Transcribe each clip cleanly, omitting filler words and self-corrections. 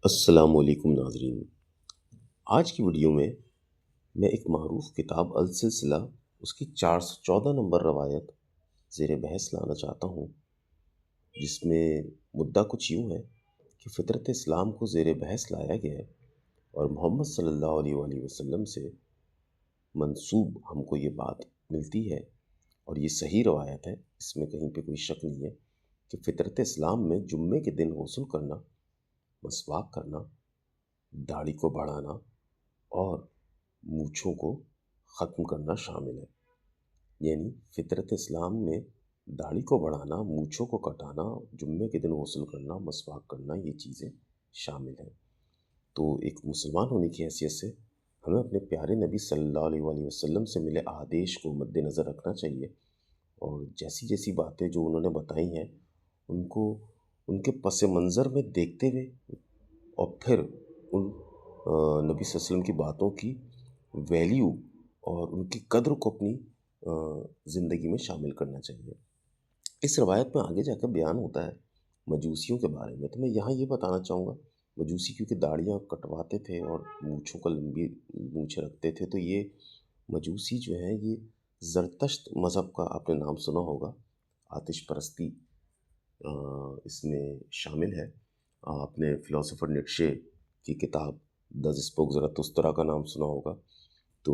السلام علیکم ناظرین، آج کی ویڈیو میں ایک معروف کتاب السلسلہ اس کی 414 نمبر روایت زیر بحث لانا چاہتا ہوں، جس میں مدعا کچھ یوں ہے کہ فطرت اسلام کو زیر بحث لایا گیا ہے اور محمد صلی اللہ علیہ وآلہ وسلم سے منسوب ہم کو یہ بات ملتی ہے اور یہ صحیح روایت ہے، اس میں کہیں پہ کوئی شک نہیں ہے کہ فطرت اسلام میں جمعے کے دن غسل کرنا، مسواک کرنا، داڑھی کو بڑھانا اور مونچھوں کو ختم کرنا شامل ہے۔ یعنی فطرت اسلام میں داڑھی کو بڑھانا، مونچھوں کو کٹانا، جمعے کے دن غسل کرنا، مسواک کرنا، یہ چیزیں شامل ہیں۔ تو ایک مسلمان ہونے کی حیثیت سے ہمیں اپنے پیارے نبی صلی اللہ علیہ وآلہ وسلم سے ملے احادیث کو مد نظر رکھنا چاہیے اور جیسی جیسی باتیں جو انہوں نے بتائی ہیں ان کو ان کے پس منظر میں دیکھتے ہوئے اور پھر ان نبی صلی اللہ علیہ وسلم کی باتوں کی ویلیو اور ان کی قدر کو اپنی زندگی میں شامل کرنا چاہیے۔ اس روایت میں آگے جا کر بیان ہوتا ہے مجوسیوں کے بارے میں، تو میں یہاں یہ بتانا چاہوں گا، مجوسی کیونکہ داڑیاں کٹواتے تھے اور مونچھوں کا لمبی مونچھیں رکھتے تھے، تو یہ مجوسی جو ہیں یہ زرتشت مذہب کا آپ نے نام سنا ہوگا، آتش پرستی اس میں شامل ہے۔ آپ نے فلاسفر نیٹشے کی کتاب دز اسپوک زراتھسٹرا کا نام سنا ہوگا، تو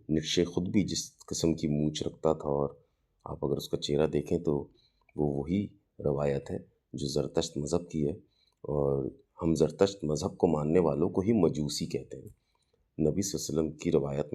نیٹشے خود بھی جس قسم کی مونچھ رکھتا تھا اور آپ اگر اس کا چہرہ دیکھیں تو وہ وہی روایت ہے جو زرتشت مذہب کی ہے، اور ہم زرتشت مذہب کو ماننے والوں کو ہی مجوسی کہتے ہیں۔ نبی صلی اللہ علیہ وسلم کی روایت میں